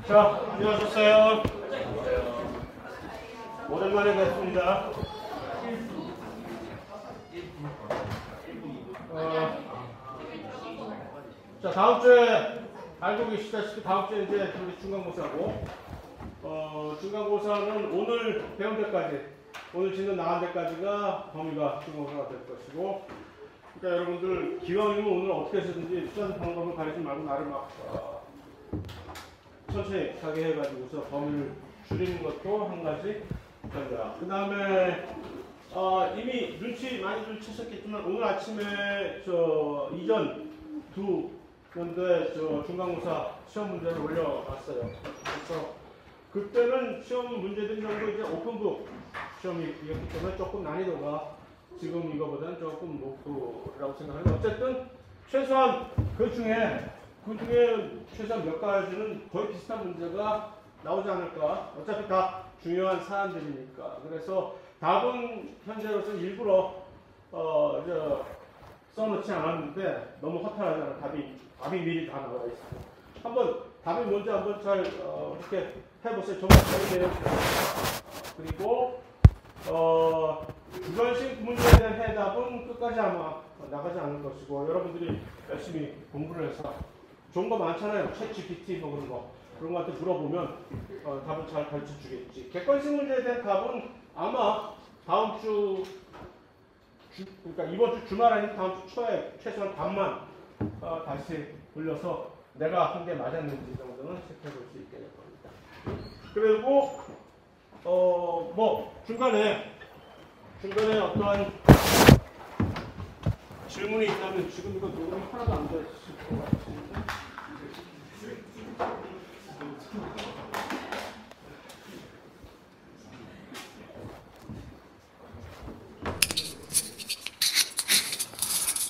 자, 안녕하셨어요. 오랜만에 뵙습니다. 자, 다음 주에 알고 계시다시피 다음 주에 이제 중간고사고, 중간고사는 오늘 배운 데까지, 오늘 짓는 나간 데까지가 범위가 중간고사가 될 것이고, 그러니까 여러분들 기왕이면 오늘 어떻게 해서든지 수단 방법을 가리지 말고 나를 막 천천히 가게 해가지고서 범위를 줄이는 것도 한 가지 전략. 그 다음에 이미 눈치 많이들 채셨겠지만 오늘 아침에 이전 두 연도에 중간고사 시험 문제를 올려놨어요. 그래서 그때는 시험 문제들이 전부 이제 오픈북 시험이었기 때문에 조금 난이도가 지금 이거보다는 조금 높다고 생각하는데 어쨌든 최소한 그 중에 최소한 몇 가지는 거의 비슷한 문제가 나오지 않을까. 어차피 다 중요한 사안들이니까. 그래서 답은 현재로서는 일부러 써놓지 않았는데 너무 허탈하잖아. 답이 미리 다 나와 있어요. 한번 답이 뭔지 한번 잘 이렇게 해보세요. 정말 잘 내려주세요. 그리고 주관식 문제에 대한 해답은 끝까지 아마 나가지 않을 것이고 여러분들이 열심히 공부를 해서 좋은 거 많잖아요. 챗 GPT 뭐 그런 거한테 물어보면 답을 잘 가르쳐 주겠지. 객관식 문제에 대한 답은 아마 다음 주 그러니까 이번 주 주말 아닌 다음 주 초에 최소한 답만 다시 돌려서 내가 한 게 맞았는지 정도는 체크해 볼 수 있게 될 겁니다. 그리고 뭐 중간에 어떠한 질문이 있다면 지금 이거 녹음이 하나도 안 됐을 것 같은데.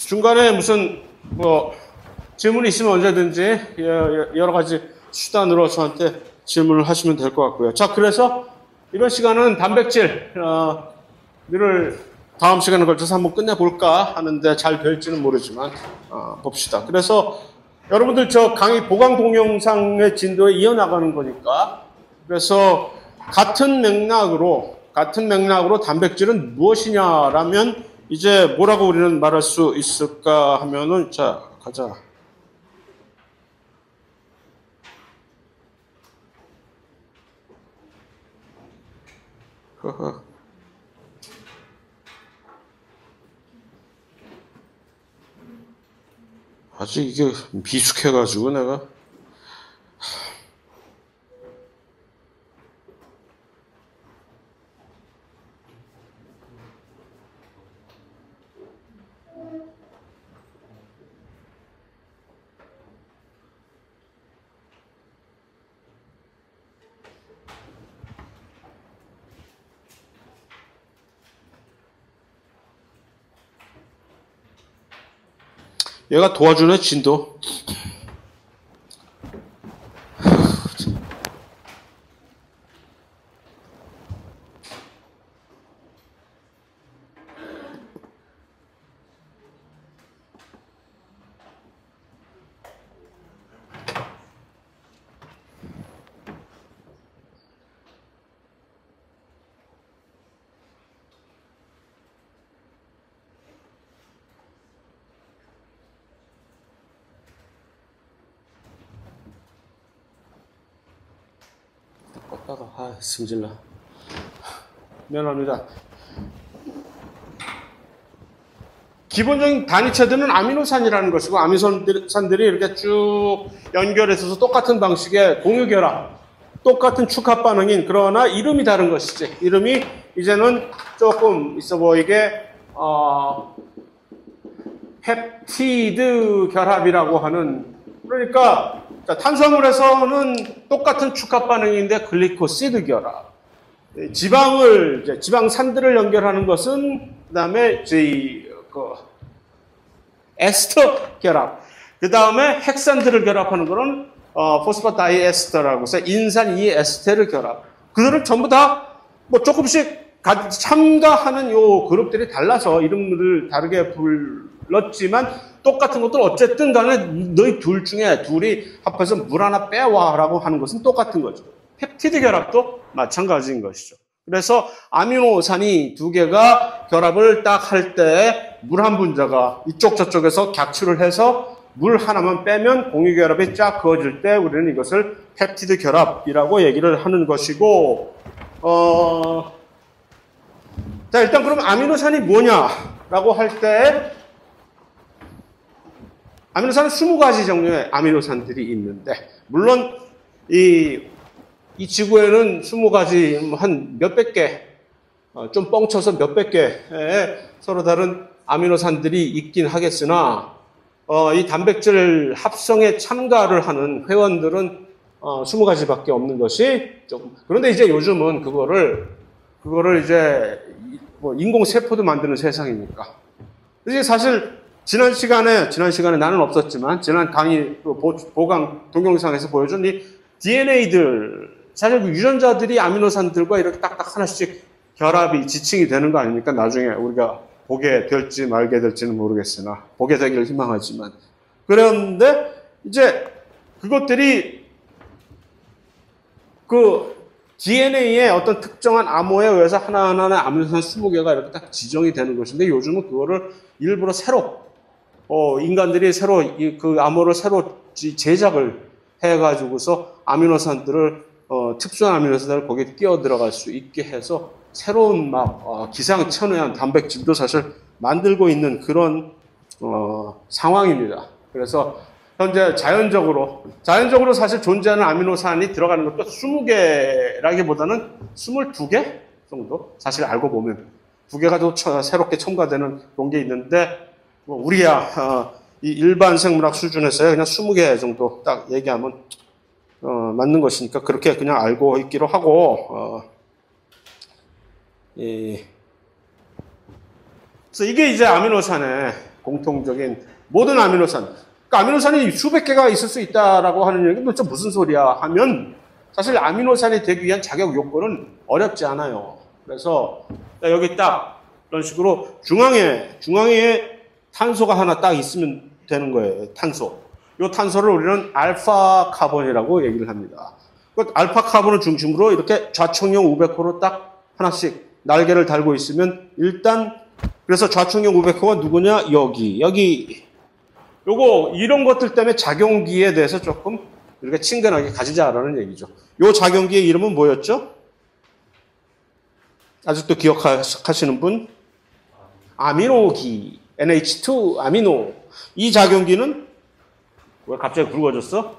중간에 무슨 질문이 있으면 언제든지 여러 가지 수단으로 저한테 질문을 하시면 될 것 같고요. 자, 그래서 이번 시간은 단백질을 다음 시간에 걸쳐서 한번 끝내볼까 하는데 잘 될지는 모르지만 봅시다. 그래서 여러분들 저 강의 보강 동영상의 진도에 이어나가는 거니까 그래서 같은 맥락으로 단백질은 무엇이냐라면 이제 뭐라고 우리는 말할 수 있을까 하면은 자 가자. 아직 이게 미숙해가지고 내가 얘가 도와주네 진도. 승질나. 미안합니다. 기본적인 단위체들은 아미노산이라는 것이고 아미노산들이 이렇게 쭉 연결해서 똑같은 방식의 공유결합, 똑같은 축합 반응인 그러나 이름이 다른 것이지. 이름이 이제는 조금 있어 보이게 펩티드 결합이라고 하는 그러니까 탄수화물에서는 똑같은 축합 반응인데 글리코시드 결합. 지방산들을 연결하는 것은 그다음에 에스터 결합. 그다음에 핵산들을 결합하는 것은 포스파다이에스터라고 해서 인산 2에스테르 결합. 그들은 전부 다 뭐 조금씩 참가하는 요 그룹들이 달라서 이름을 다르게 불렀지만 똑같은 것들 어쨌든 간에 너희 둘 중에 둘이 합해서 물 하나 빼와라고 하는 것은 똑같은 거죠. 펩티드 결합도 마찬가지인 것이죠. 그래서 아미노산이 두 개가 결합을 딱 할 때 물 한 분자가 이쪽 저쪽에서 객추를 해서 물 하나만 빼면 공유결합이 쫙 그어질 때 우리는 이것을 펩티드 결합이라고 얘기를 하는 것이고, 자, 일단 그럼 아미노산이 뭐냐라고 할 때, 아미노산은 20가지 종류의 아미노산들이 있는데, 물론 이 지구에는 20가지 한 몇백 개, 좀 뻥쳐서 몇백 개의 서로 다른 아미노산들이 있긴 하겠으나, 이 단백질 합성에 참가를 하는 회원들은 20가지밖에 없는 것이 좀, 그런데 이제 요즘은 그거를 이제 뭐 인공세포도 만드는 세상이니까. 이제 사실 지난 시간에 나는 없었지만 지난 강의 보강 동영상에서 보여준 이 DNA들, 사실 유전자들이 아미노산들과 이렇게 딱딱 하나씩 결합이 지칭이 되는 거 아닙니까? 나중에 우리가 보게 될지 말게 될지는 모르겠으나 보게 되기를 희망하지만, 그런데 이제 그것들이 그 DNA의 어떤 특정한 암호에 의해서 하나하나의 아미노산 20개가 이렇게 딱 지정이 되는 것인데, 요즘은 그거를 일부러 새로 인간들이 새로 그 암호를 새로 제작을 해가지고서 아미노산들을 특수한 아미노산들을 거기에 끼어 들어갈 수 있게 해서 새로운 막 기상천외한 단백질도 사실 만들고 있는 그런 상황입니다. 그래서 현재 자연적으로 사실 존재하는 아미노산이 들어가는 것도 20개라기보다는 22개 정도, 사실 알고 보면 2개가 또 새롭게 첨가되는 그런 게 있는데, 뭐 우리야 이 일반 생물학 수준에서야 그냥 20개 정도 딱 얘기하면 맞는 것이니까 그렇게 그냥 알고 있기로 하고, 그래서 이게 이제 아미노산의 공통적인 모든 아미노산. 그러니까 아미노산이 수백 개가 있을 수 있다라고 하는 얘기는 도대체 무슨 소리야 하면, 사실 아미노산이 되기 위한 자격 요건은 어렵지 않아요. 그래서 여기 딱 이런 식으로 중앙에 탄소가 하나 딱 있으면 되는 거예요. 탄소. 이 탄소를 우리는 알파 카본이라고 얘기를 합니다. 그 알파 카본을 중심으로 이렇게 좌측형 우백호로 딱 하나씩 날개를 달고 있으면, 일단 그래서 좌측형 우백호가 누구냐? 여기 요거 이런 것들 때문에 작용기에 대해서 조금 이렇게 친근하게 가지자라는 얘기죠. 요 작용기의 이름은 뭐였죠? 아직도 기억하시는 분? 아미노기, NH2 아미노. 이 작용기는 왜 갑자기 굵어졌어?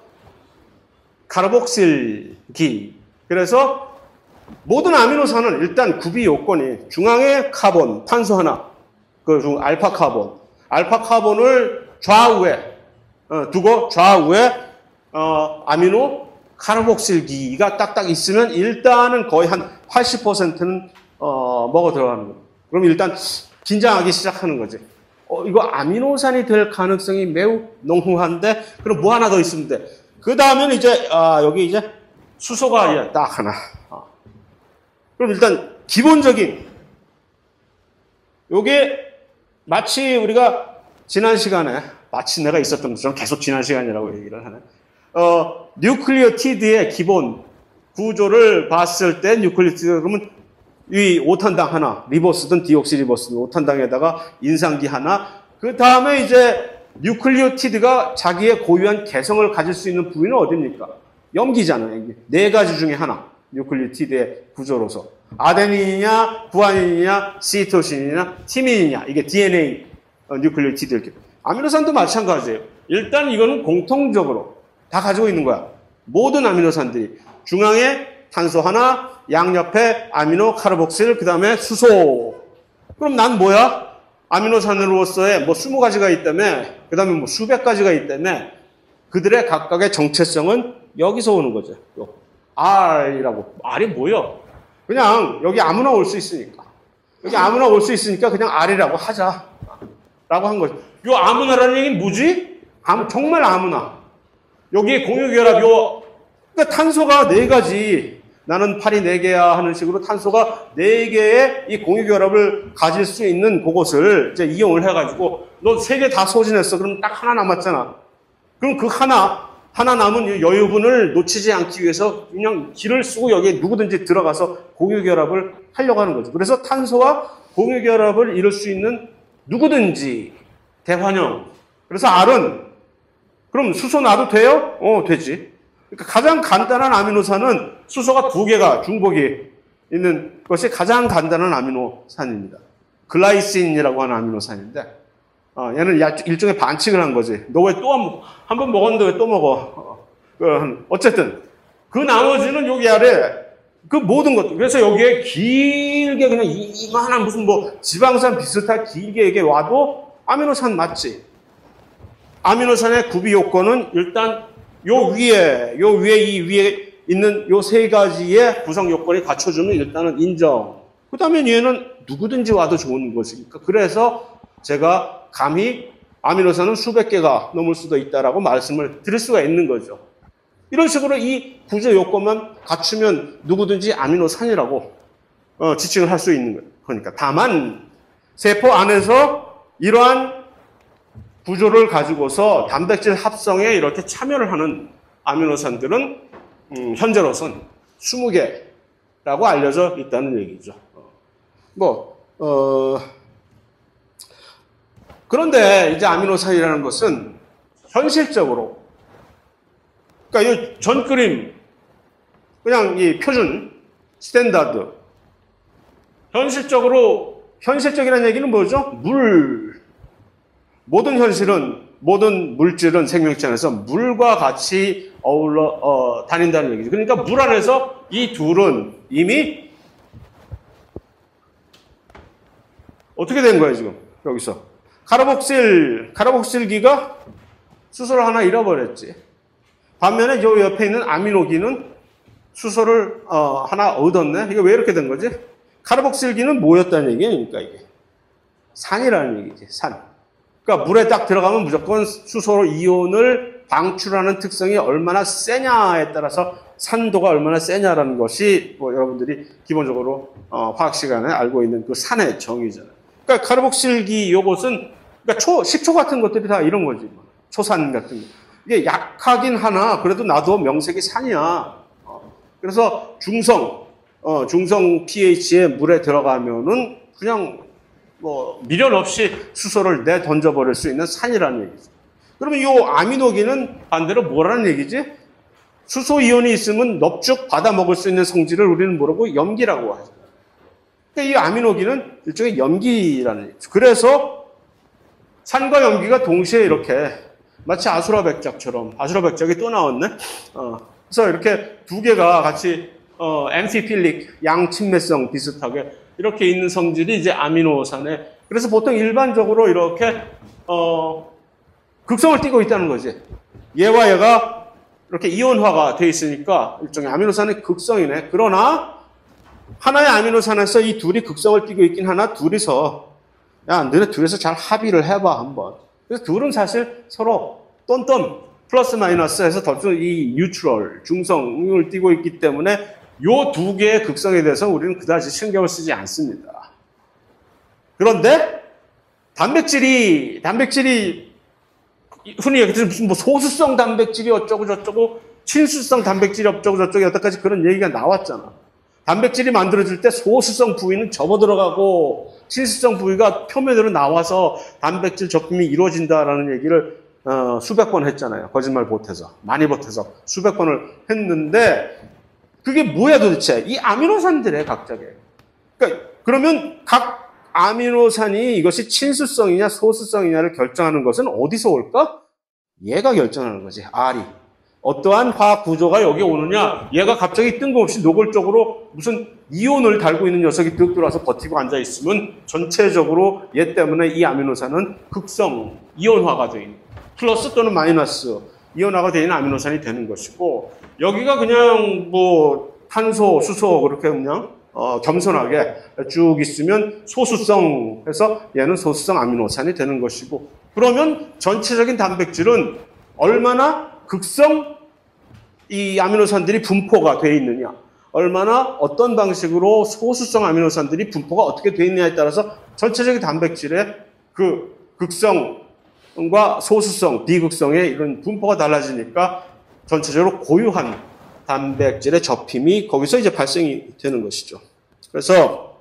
카르복실기. 그래서 모든 아미노산은 일단 구비 요건이 중앙에 카본, 탄소 하나, 그 중 알파 카본을 좌우에 두고 좌우에 아미노 카르복실기가 딱딱 있으면 일단은 거의 한 80%는 먹어 들어가는 거예요. 그럼 일단 긴장하기 시작하는 거지. 이거 아미노산이 될 가능성이 매우 농후한데, 그럼 뭐 하나 더 있으면 돼. 그 다음에는 이제 여기 이제 수소가 딱 하나. 그럼 일단 기본적인 요게 마치 우리가 지난 시간에, 마치 내가 있었던 것처럼 계속 지난 시간이라고 얘기를 하네. 뉴클리오티드의 기본 구조를 봤을 때, 뉴클리오티드 그러면 이 5탄당 하나, 리보스든 디옥시리보스든 5탄당에다가 인상기 하나, 그 다음에 이제 뉴클리오티드가 자기의 고유한 개성을 가질 수 있는 부위는 어딥니까? 염기잖아요. 4가지 중에 하나, 뉴클리오티드의 구조로서. 아데닌이냐, 구아닌이냐, 시토신이냐, 티민이냐, 이게 DNA 뉴클리오티드. 아미노산도 마찬가지예요. 일단 이거는 공통적으로 다 가지고 있는 거야. 모든 아미노산들이 중앙에 탄소 하나, 양옆에 아미노 카르복실, 그 다음에 수소. 그럼 난 뭐야? 아미노산으로서의 뭐 20가지가 있다며, 그 다음에 뭐 수백 가지가 있다며, 그들의 각각의 정체성은 여기서 오는 거죠. R이라고. R이 뭐야? 그냥 여기 아무나 올 수 있으니까. 여기 아무나 올 수 있으니까 그냥 R이라고 하자. 라고 한 거죠. 요 아무나라는 얘기는 뭐지? 정말 아무나. 여기에 공유결합, 그러니까 탄소가 4가지. 나는 팔이 4개야 하는 식으로 탄소가 4개의 이 공유결합을 가질 수 있는 그것을 이제 이용을 해가지고 너 3개 다 소진했어. 그럼 딱 하나 남았잖아. 그럼 그 하나 남은 여유분을 놓치지 않기 위해서 그냥 기를 쓰고 여기에 누구든지 들어가서 공유결합을 하려고 하는 거죠. 그래서 탄소와 공유결합을 이룰 수 있는 누구든지 대환영. 그래서 R은 그럼 수소 놔도 돼요? 되지. 그러니까 가장 간단한 아미노산은 수소가 2개가 중복이 있는 것이 가장 간단한 아미노산입니다. 글라이신이라고 하는 아미노산인데 얘는 일종의 반칙을 한 거지. 너 왜 또 한 번 먹었는데 왜 또 먹어? 어쨌든 그 나머지는 여기 아래 그 모든 것들. 그래서 여기에 길게 그냥 이만한 무슨 뭐 지방산 비슷한 길게 이게 와도 아미노산 맞지. 아미노산의 구비 요건은 일단 요 위에 이 위에 있는 요 3가지의 구성 요건이 갖춰주면 일단은 인정. 그 다음에 얘는 누구든지 와도 좋은 것이니까. 그래서 제가 감히 아미노산은 수백 개가 넘을 수도 있다라고 말씀을 드릴 수가 있는 거죠. 이런 식으로 이 구조 요건만 갖추면 누구든지 아미노산이라고 지칭을 할 수 있는 거예요. 그러니까 다만 세포 안에서 이러한 구조를 가지고서 단백질 합성에 이렇게 참여를 하는 아미노산들은 현재로선 20개라고 알려져 있다는 얘기죠. 그런데 이제 아미노산이라는 것은 현실적으로, 그러니까 이 전 그림, 그냥 이 표준, 스탠다드. 현실적이라는 얘기는 뭐죠? 모든 물질은 생명체 안에서 물과 같이 어울러 다닌다는 얘기죠. 그러니까 물 안에서 이 둘은 이미 어떻게 된 거예요, 지금? 여기서. 카르복실기가 수소를 하나 잃어버렸지. 반면에 요 옆에 있는 아미노기는 수소를 하나 얻었네. 이거 왜 이렇게 된 거지? 카르복실기는 뭐였다는 얘기니까 이게 산이라는 얘기지. 산. 그러니까 물에 딱 들어가면 무조건 수소 이온을 방출하는 특성이 얼마나 세냐에 따라서 산도가 얼마나 세냐라는 것이 뭐 여러분들이 기본적으로 화학 시간에 알고 있는 그 산의 정의잖아요. 그러니까 카르복실기 요것은 그러니까 식초 같은 것들이 다 이런 거지. 초산 같은 거. 이게 약하긴 하나 그래도 나도 명색이 산이야. 그래서 중성 pH의 물에 들어가면은 그냥 뭐 미련 없이 수소를 내 던져버릴 수 있는 산이라는 얘기죠. 그러면 이 아미노기는 반대로 뭐라는 얘기지? 수소 이온이 있으면 넙죽 받아 먹을 수 있는 성질을 우리는 뭐라고? 염기라고 하죠. 그러니까 이 아미노기는 일종의 염기라는 얘기죠. 그래서 산과 염기가 동시에 이렇게 마치 아수라백작처럼, 아수라백작이 또 나왔네? 그래서 이렇게 2개가 같이 엠피필릭, 양친매성 비슷하게 이렇게 있는 성질이 이제 아미노산에, 그래서 보통 일반적으로 이렇게 극성을 띠고 있다는 거지. 얘와 얘가 이렇게 이온화가 돼 있으니까 일종의 아미노산의 극성이네. 그러나 하나의 아미노산에서 이 둘이 극성을 띠고 있긴 하나 둘이서 야 너네 둘이서 잘 합의를 해봐 한번. 그래서 둘은 사실 서로 똔똔 플러스 마이너스 해서 이 뉴트럴 중성을 띠고 있기 때문에 요 2개의 극성에 대해서 우리는 그다지 신경을 쓰지 않습니다. 그런데 단백질이 흔히 얘기해서 무슨 뭐 소수성 단백질이 어쩌고 저쩌고 친수성 단백질이 어쩌고 저쩌고 여태까지 그런 얘기가 나왔잖아. 단백질이 만들어질 때 소수성 부위는 접어 들어가고 친수성 부위가 표면으로 나와서 단백질 접힘이 이루어진다라는 얘기를 수백 번 했잖아요. 거짓말 보태서 많이 보태서 수백 번을 했는데 그게 뭐야 도대체? 이 아미노산들의 각자게. 그러니까 그러면 각 아미노산이 이것이 친수성이냐 소수성이냐를 결정하는 것은 어디서 올까? 얘가 결정하는 거지. R이. 어떠한 화학 구조가 여기 오느냐? 얘가 갑자기 뜬금없이 노골적으로 무슨 이온을 달고 있는 녀석이 득 들어와서 버티고 앉아 있으면 전체적으로 얘 때문에 이 아미노산은 극성, 이온화가 되어 있는 플러스 또는 마이너스 이온화가 되어 있는 아미노산이 되는 것이고 여기가 그냥 뭐 탄소, 수소 그렇게 그냥 겸손하게 쭉 있으면 소수성 해서 얘는 소수성 아미노산이 되는 것이고 그러면 전체적인 단백질은 얼마나 극성 이 아미노산들이 분포가 되어 있느냐 얼마나 어떤 방식으로 소수성 아미노산들이 분포가 어떻게 되어 있느냐에 따라서 전체적인 단백질의 그 극성과 소수성, 비극성의 이런 분포가 달라지니까 전체적으로 고유한 단백질의 접힘이 거기서 이제 발생이 되는 것이죠. 그래서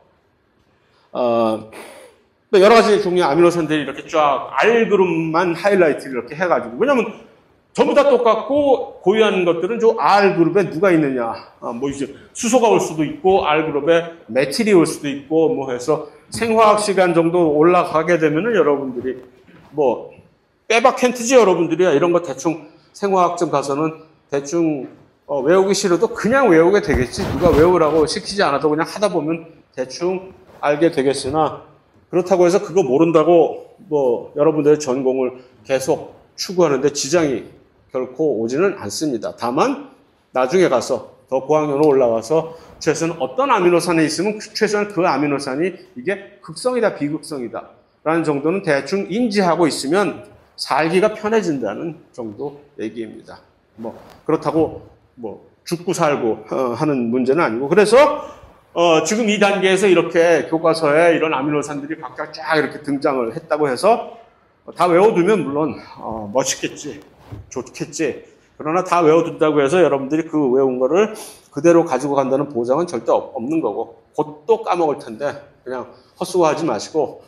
여러 가지 종류의 아미노산들이 이렇게 쫙 R그룹만 하이라이트를 이렇게 해가지고, 왜냐면 전부 다 똑같고 고유한 것들은 저 R그룹에 누가 있느냐, 뭐 이제 수소가 올 수도 있고 R그룹에 메틸이 올 수도 있고 뭐 해서 생화학 시간 정도 올라가게 되면은 여러분들이 뭐 빼박캔트지 여러분들이야. 이런 거 대충 생화학점 가서는 대충 외우기 싫어도 그냥 외우게 되겠지. 누가 외우라고 시키지 않아도 그냥 하다 보면 대충 알게 되겠으나, 그렇다고 해서 그거 모른다고 뭐 여러분들의 전공을 계속 추구하는데 지장이 결코 오지는 않습니다. 다만 나중에 가서 더 고학년으로 올라가서 최소한 어떤 아미노산에 있으면 최소한 그 아미노산이 이게 극성이다 비극성이다 라는 정도는 대충 인지하고 있으면 살기가 편해진다는 정도 얘기입니다. 뭐 그렇다고 뭐 죽고 살고 하는 문제는 아니고, 그래서 지금 이 단계에서 이렇게 교과서에 이런 아미노산들이 각각 쫙 이렇게 등장을 했다고 해서 다 외워두면 물론 멋있겠지, 좋겠지. 그러나 다 외워둔다고 해서 여러분들이 그 외운 거를 그대로 가지고 간다는 보장은 절대 없는 거고, 곧 또 까먹을 텐데 그냥 헛수고하지 마시고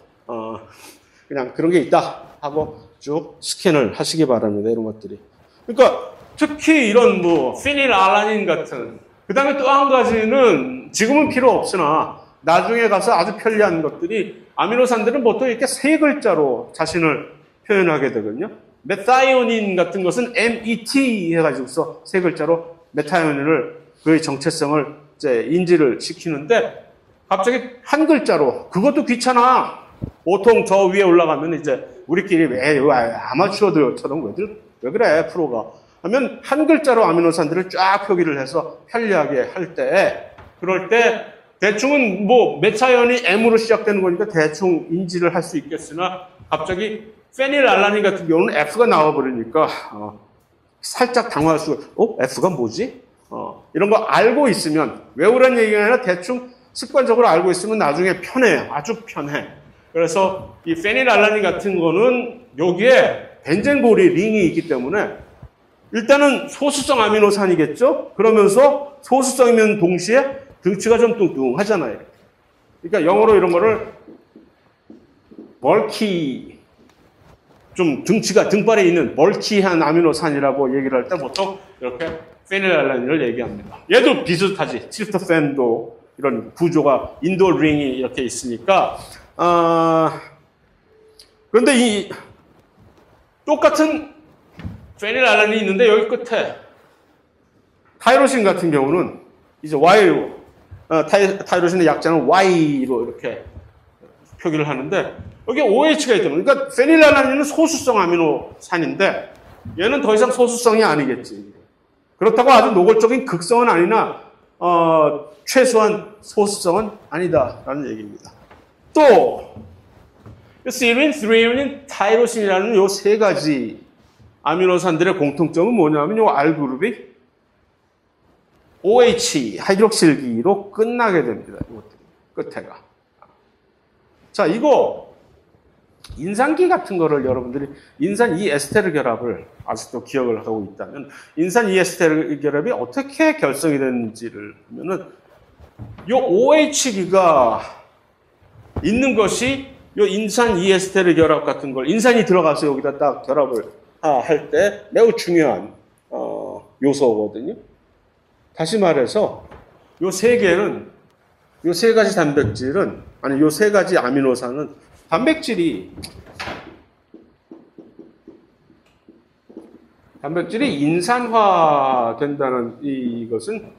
그냥 그런 게 있다 하고 쭉 스캔을 하시기 바랍니다. 이런 것들이. 그러니까 특히 이런 뭐 피닐알라닌 같은, 그 다음에 또 한 가지는 지금은 필요 없으나 나중에 가서 아주 편리한 것들이, 아미노산들은 보통 이렇게 세 글자로 자신을 표현하게 되거든요. 메타이오닌 같은 것은 MET 해가지고서 세 글자로 메타이오닌을, 그의 정체성을 이제 인지를 시키는데, 갑자기 한 글자로, 그것도 귀찮아. 보통 저 위에 올라가면 이제 우리끼리 왜 아마추어들처럼 왜 그래 프로가 하면 한 글자로 아미노산들을 쫙 표기를 해서 편리하게 할 때, 그럴 때 대충은 뭐 메타이오닌이 M으로 시작되는 거니까 대충 인지를 할 수 있겠으나, 갑자기 페닐알라닌 같은 경우는 F가 나와버리니까 살짝 당황할 수가, F가 뭐지? 이런 거 알고 있으면, 외우란 얘기가 아니라 대충 습관적으로 알고 있으면 나중에 편해요. 아주 편해. 그래서 이 페닐알라닌 같은 거는 여기에 벤젠고리 링이 있기 때문에 일단은 소수성 아미노산이겠죠? 그러면서 소수성이면 동시에 등치가 좀 뚱뚱하잖아요. 그러니까 영어로 이런 거를 멀키, 좀 등발에 있는 멀키한 아미노산이라고 얘기를 할 때 보통 이렇게 페닐알라닌을 얘기합니다. 얘도 비슷하지. 트립토팬도 이런 구조가 인돌 링이 이렇게 있으니까. 그런데 이 똑같은 페닐알라닌이 있는데 여기 끝에 타이로신 같은 경우는 이제 Y로, 타이로신의 약자는 Y로 이렇게 표기를 하는데, 여기 OH가 있다면, 그러니까 페닐알라닌은 소수성 아미노산인데 얘는 더 이상 소수성이 아니겠지. 그렇다고 아주 노골적인 극성은 아니나 최소한 소수성은 아니다라는 얘기입니다. 또 세린, 트리오닌, 타이로신이라는 요 세 가지 아미노산들의 공통점은 뭐냐면 요 R그룹이 OH, 하이드록실기로 끝나게 됩니다. 끝에가. 자, 이거 인산기 같은 거를 여러분들이 인산 2에스테르 결합을 아직도 기억을 하고 있다면, 인산 2에스테르 결합이 어떻게 결성이 되는지를 보면은 요 OH기가 있는 것이 요 인산 2에스테르 결합 같은 걸, 인산이 들어가서 여기다 딱 결합을 할 때 매우 중요한 요소거든요. 다시 말해서 요 세 개는, 요 세 가지 단백질은, 아니 요 세 가지 아미노산은 단백질이 인산화 된다는 이것은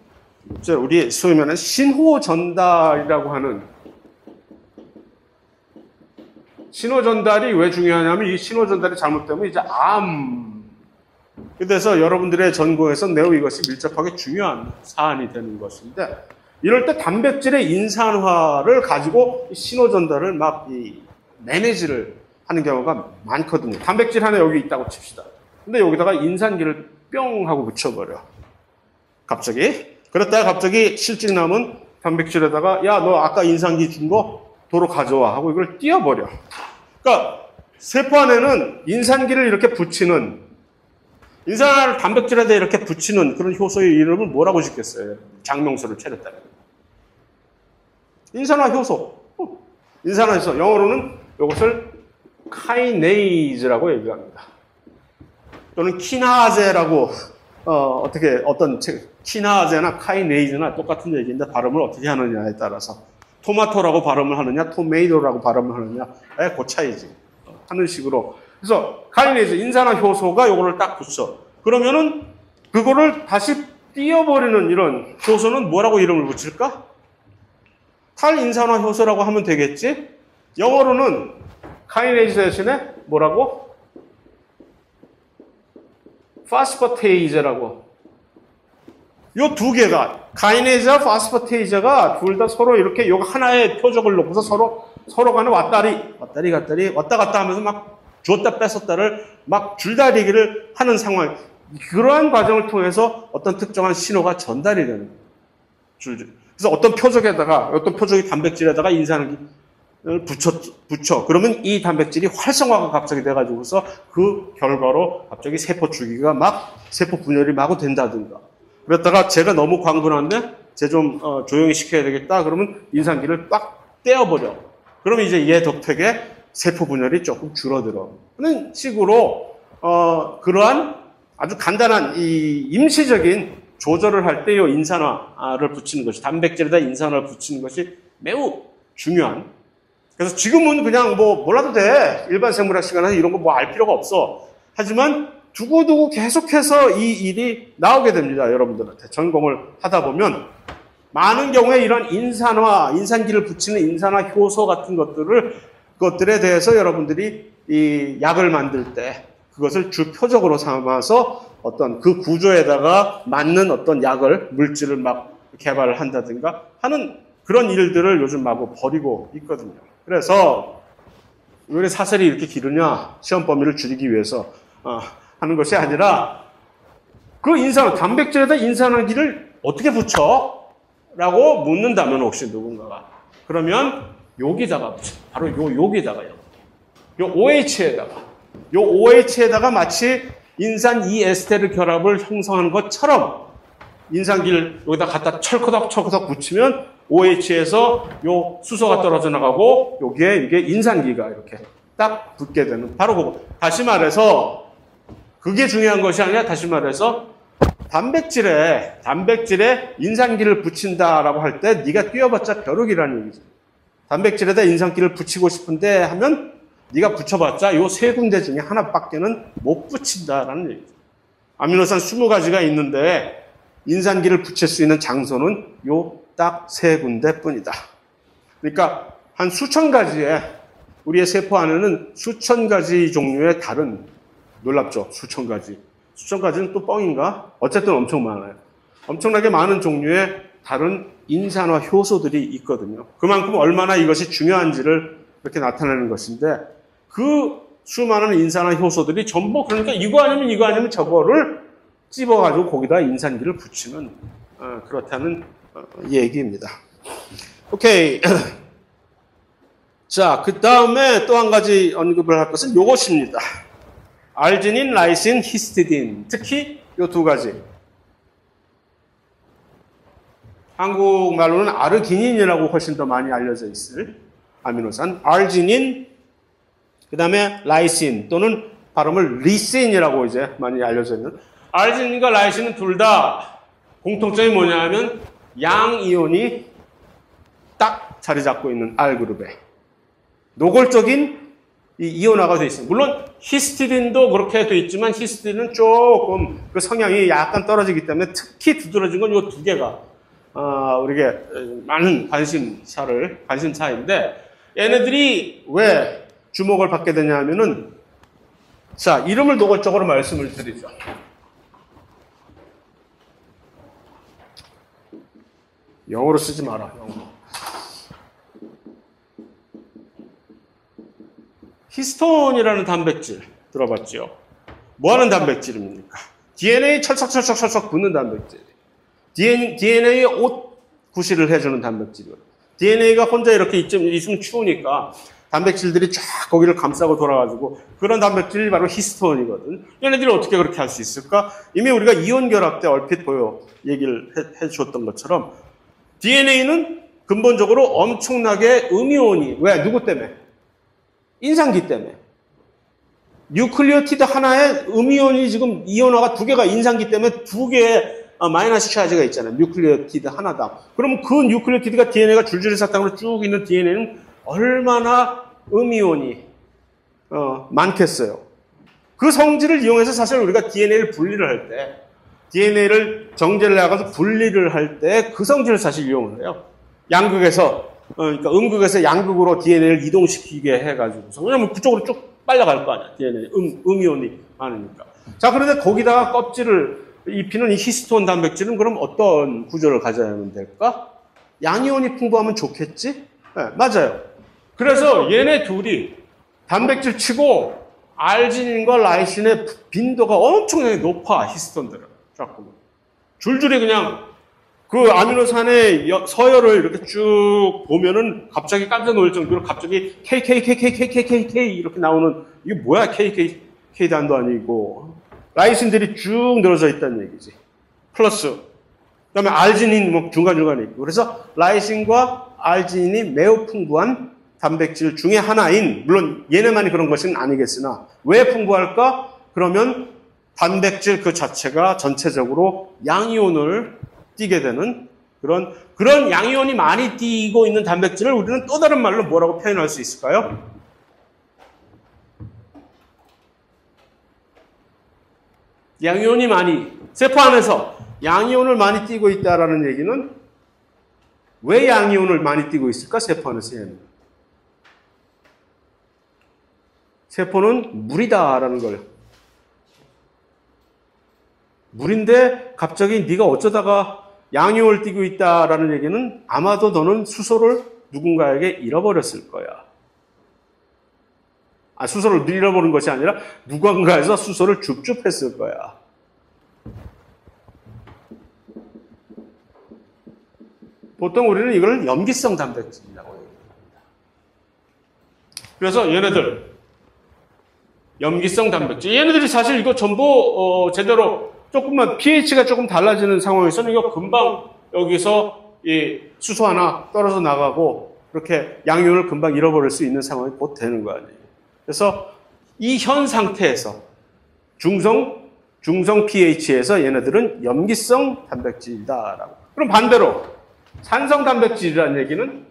우리 소위 말하는 신호 전달이라고 하는, 신호 전달이 왜 중요하냐면 이 신호 전달이 잘못되면 이제 그래서 여러분들의 전공에서 매우 이것이 밀접하게 중요한 사안이 되는 것인데, 이럴 때 단백질의 인산화를 가지고 신호 전달을 막 매니지를 하는 경우가 많거든요. 단백질 하나 여기 있다고 칩시다. 근데 여기다가 인산기를 뿅 하고 붙여버려. 갑자기. 그랬다가 갑자기 실직 남은 단백질에다가 야, 너 아까 인산기 준 거 도로 가져와 하고 이걸 띄워버려. 그러니까 세포 안에는 인산기를 이렇게 붙이는, 인산화를 단백질에다 이렇게 붙이는 그런 효소의 이름을 뭐라고 짓겠어요? 장명소를 차렸다면. 인산화 효소. 인산화 효소. 영어로는 이것을 카이네이즈라고 얘기합니다. 또는 키나제라고, 키나제나 카이네이즈나 똑같은 얘기인데 발음을 어떻게 하느냐에 따라서 토마토라고 발음을 하느냐, 토메이도라고 발음을 하느냐의 그 차이지. 하는 식으로. 그래서 카이네이즈, 인산화 효소가 요거를 딱 붙여. 그러면은 그거를 다시 띄어버리는 이런 효소는 뭐라고 이름을 붙일까? 탈인산화 효소라고 하면 되겠지? 영어로는 카이네이즈 대신에 뭐라고? 파스파테이제라고. 요 두 개가, 카이네이즈와 파스파테이제가 둘 다 서로 이렇게 요 하나의 표적을 놓고서 서로 간에 왔다 갔다 하면서 막 줬다 뺐었다를 막 줄다리기를 하는 상황. 그러한 과정을 통해서 어떤 특정한 신호가 전달이 되는 거예요. 그래서 어떤 표적이 단백질에다가 인산을 붙여. 그러면 이 단백질이 활성화가 갑자기 돼가지고서 그 결과로 갑자기 세포 주기가 세포 분열이 마구 된다든가. 그랬다가 제가 너무 광분한데 쟤 좀 조용히 시켜야 되겠다. 그러면 인산기를 딱 떼어버려. 그러면 이제 얘 덕택에 세포 분열이 조금 줄어들어. 그런 식으로 그러한 아주 간단한 이 임시적인 조절을 할 때 이 인산화를 붙이는 것이, 단백질에다 인산화를 붙이는 것이 매우 중요한. 그래서 지금은 그냥 몰라도 돼. 일반 생물학 시간에 이런 거 알 필요가 없어. 하지만 두고두고 계속해서 이 일이 나오게 됩니다. 여러분들한테 전공을 하다 보면 많은 경우에 이런 인산기를 붙이는 인산화 효소 같은 것들에 대해서 여러분들이 이 약을 만들 때 그것을 주 표적으로 삼아서 어떤 그 구조에다가 맞는 어떤 물질을 막 개발을 한다든가 하는 그런 일들을 요즘 마구 벌이고 있거든요. 그래서 왜 사설이 이렇게 기르냐? 시험 범위를 줄이기 위해서 하는 것이 아니라 그 단백질에다 인산화기를 어떻게 붙여? 라고 묻는다면 혹시 누군가가. 그러면 여기다가 붙여. 바로 여기다가요. 요 OH에다가 마치 인산 이에스테르 결합을 형성하는 것처럼 인산기를 여기다 갖다 철커덕 붙이면 OH에서 요 수소가 떨어져 나가고 여기에 이게 인산기가 이렇게 딱 붙게 되는 바로 그거. 다시 말해서 그게 중요한 것이 아니라 다시 말해서 단백질에 인산기를 붙인다라고 할 때 네가 뛰어봤자 벼룩이라는 얘기죠. 단백질에다 인산기를 붙이고 싶은데 하면 네가 붙여봤자 요 세 군데 중에 하나밖에는 못 붙인다라는 얘기죠. 아미노산 20가지가 있는데 인산기를 붙일 수 있는 장소는 요 딱 세 군데뿐이다. 그러니까 한 수천 가지의 우리의 세포 안에는 수천 가지 종류의 다른, 놀랍죠? 수천 가지는 또 뻥인가? 어쨌든 엄청 많아요. 엄청나게 많은 종류의 다른 인산화 효소들이 있거든요. 그만큼 얼마나 이것이 중요한지를 이렇게 나타내는 것인데 그 수많은 인산화 효소들이 전부 그러니까 이거 아니면 저거를 찝어가지고 거기다 인산기를 붙이는 그렇다는 얘기입니다. 오케이. 자, 그 다음에 또 한 가지 언급을 할 것은 이것입니다. 알지닌, 라이신, 히스티딘. 특히 이 두 가지. 한국말로는 아르기닌이라고 훨씬 더 많이 알려져 있을 아미노산. 알지닌, 그 다음에 라이신 또는 발음을 리신이라고 이제 많이 알려져 있는. 알지닌과 라이신은 둘 다 공통점이 뭐냐 하면 양이온이 딱 자리 잡고 있는 R그룹에 노골적인 이 이온화가 되어 있습니다. 물론 히스티딘도 그렇게 되어 있지만 히스티딘은 조금 그 성향이 약간 떨어지기 때문에 특히 두드러진 건 이 두 개가 우리에게 많은 관심사인데 얘네들이 왜 주목을 받게 되냐 하면은 자, 이름을 노골적으로 말씀을 드리죠. 영어로 쓰지 마라. 영어로. 히스톤이라는 단백질 들어봤죠? 뭐 하는 단백질입니까? DNA 철썩 붙는 단백질. DNA의 옷 구실을 해주는 단백질이거든요. DNA가 혼자 이렇게 있으면 추우니까 단백질들이 쫙 거기를 감싸고 돌아가지고 그런 단백질이 바로 히스톤이거든. 얘네들이 어떻게 그렇게 할 수 있을까? 이미 우리가 이온 결합 때 얼핏 얘기를 해주었던 것처럼 DNA는 근본적으로 엄청나게 음이온이 왜? 누구 때문에? 인산기 때문에. 뉴클리오티드 하나에 음이온이 지금 이온화가 두 개가 인산기 때문에 두 개의 마이너스 차지가 있잖아요. 뉴클리오티드 하나당. 그러면 그 뉴클리오티드가 DNA가 줄줄이 사탕으로 쭉 있는 DNA는 얼마나 음이온이 많겠어요. 그 성질을 이용해서 사실 우리가 DNA를 분리를 할 때, DNA를 정제를 해가지고 분리를 할 때 그 성질을 사실 이용을 해요. 양극에서, 그러니까 음극에서 양극으로 DNA를 이동시키게 해가지고서. 왜냐면 그쪽으로 쭉 빨려갈 거 아니야. DNA, 음이온이 많으니까. 자, 그런데 거기다가 껍질을 입히는 이 히스톤 단백질은 그럼 어떤 구조를 가져야만 될까? 양이온이 풍부하면 좋겠지? 네, 맞아요. 그래서 얘네 둘이 단백질 치고 알지닌과 라이신의 빈도가 엄청나게 높아, 히스톤들은. 자꾸. 줄줄이 그냥 그 아미노산의 서열을 이렇게 쭉 보면은 갑자기 깜짝 놀랄 정도로 갑자기 KKKKKKK 이렇게 나오는 이게 뭐야? KKK단도 아니고 라이신들이 쭉 늘어져 있다는 얘기지. 플러스 그다음에 알지닌 뭐 중간중간에 있고 그래서 라이신과 알지닌이 매우 풍부한 단백질 중에 하나인 물론 얘네만이 그런 것은 아니겠으나 왜 풍부할까? 그러면 단백질 그 자체가 전체적으로 양이온을 띠게 되는 그런 양이온이 많이 띠고 있는 단백질을 우리는 또 다른 말로 뭐라고 표현할 수 있을까요? 양이온이 많이 세포 안에서 양이온을 많이 띠고 있다라는 얘기는 왜 양이온을 많이 띠고 있을까? 세포 안에서 얘는 세포는 물이다라는 걸 물인데 갑자기 네가 어쩌다가 양이온을 띠고 있다라는 얘기는 아마도 너는 수소를 누군가에게 잃어버렸을 거야. 수소를 잃어버린 것이 아니라 누군가에서 수소를 줍줍했을 거야. 보통 우리는 이걸 염기성 단백질이라고 얘기합니다. 그래서 얘네들 염기성 단백질. 얘네들이 사실 이거 전부 제대로 조금만 pH가 조금 달라지는 상황에서는 이거 금방 여기서 이 수소 하나 떨어져 나가고 그렇게 양이온을 금방 잃어버릴 수 있는 상황이 곧 되는 거 아니에요. 그래서 이 현 상태에서 중성 pH에서 얘네들은 염기성 단백질이다라고. 그럼 반대로 산성 단백질이라는 얘기는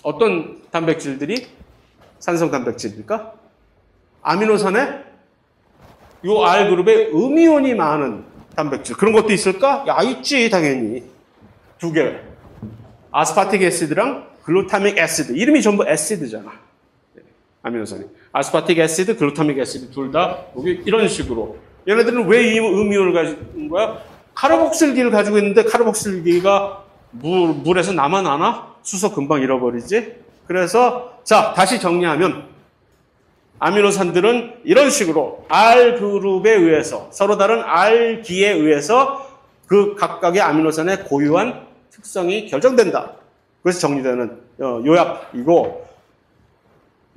어떤 단백질들이 산성 단백질입니까? 아미노산에 요 R그룹에 음이온이 많은 단백질. 그런 것도 있을까? 야, 있지, 당연히. 두 개. 아스파틱 애시드랑 글루타믹 애시드. 이름이 전부 애시드잖아. 아미노산이. 아스파틱 애시드, 글루타믹 애시드 둘 다 여기 이런 식으로. 얘네들은 왜 이 음이온을 가진 거야? 카르복실기를 가지고 있는데 카르복실기가 물에서 남아나나? 수소 금방 잃어버리지? 그래서 자, 다시 정리하면 아미노산들은 이런 식으로 R그룹에 의해서 서로 다른 R기에 의해서 그 각각의 아미노산의 고유한 특성이 결정된다. 그래서 정리되는 요약이고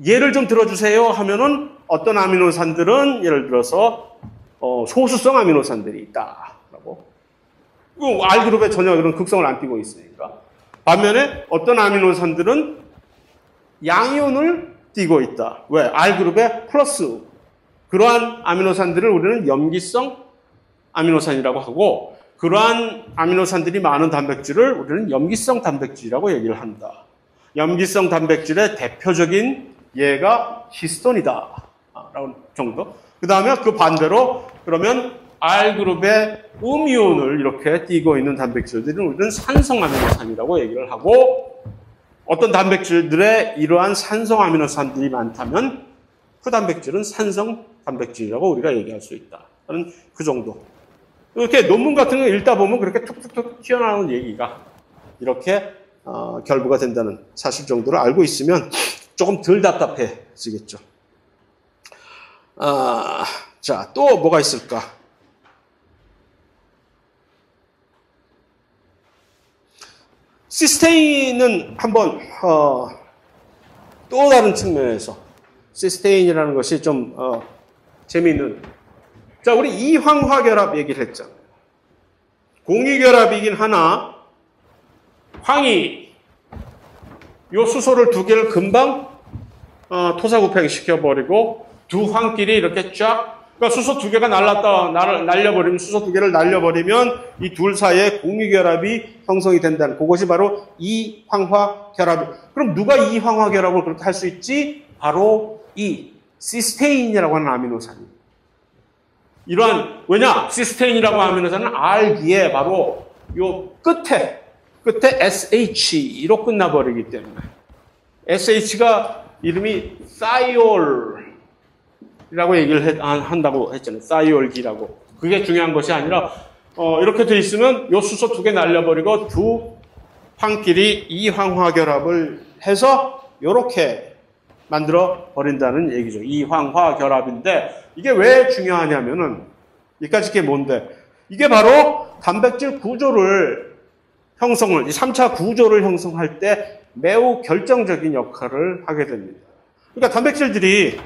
예를 좀 들어주세요 하면은 어떤 아미노산들은 예를 들어서 소수성 아미노산들이 있다라고. R그룹에 전혀 그런 극성을 안 띠고 있으니까. 반면에 어떤 아미노산들은 양이온을 띠고 있다. 왜? R그룹의 플러스. 그러한 아미노산들을 우리는 염기성 아미노산이라고 하고 그러한 아미노산들이 많은 단백질을 우리는 염기성 단백질이라고 얘기를 한다. 염기성 단백질의 대표적인 예가 히스톤이다. 라는 정도. 그 다음에 그 반대로 그러면 R그룹의 음이온을 이렇게 띠고 있는 단백질들은 우리는 산성 아미노산이라고 얘기를 하고 어떤 단백질들의 이러한 산성 아미노산들이 많다면 그 단백질은 산성 단백질이라고 우리가 얘기할 수 있다. 하는 그 정도. 이렇게 논문 같은 거 읽다 보면 그렇게 툭툭툭 튀어나오는 얘기가 이렇게 결부가 된다는 사실 정도를 알고 있으면 조금 덜 답답해지겠죠. 자, 또 뭐가 있을까? 시스테인은 한번 또 다른 측면에서 시스테인이라는 것이 좀 재미있는. 자, 우리 이황화결합 얘기를 했잖아요. 공유결합이긴 하나 황이 요 수소를 두 개를 금방 토사구팽 시켜버리고 두 황끼리 이렇게 쫙, 그러니까 수소 두 개가 날려버리면, 수소 두 개를 날려버리면 이 둘 사이에 공유결합이 형성이 된다는, 그것이 바로 이황화결합. 그럼 누가 이황화결합을 그렇게 할 수 있지? 바로 이 시스테인이라고 하는 아미노산입니다. 이러한, 왜냐? 시스테인이라고 하는 아미노산은 R기에 바로 요 끝에 SH로 끝나버리기 때문에, SH가 이름이 사이올이라고 얘기를 한다고 했잖아요. 사이올기라고. 그게 중요한 것이 아니라 이렇게 돼 있으면 요 수소 두 개 날려버리고 두 황끼리 이황화결합을 해서 이렇게 만들어 버린다는 얘기죠. 이황화결합인데 이게 왜 중요하냐면은, 이까지 게 뭔데? 이게 바로 단백질 구조를 형성을, 이 3차 구조를 형성할 때 매우 결정적인 역할을 하게 됩니다. 그러니까 단백질들이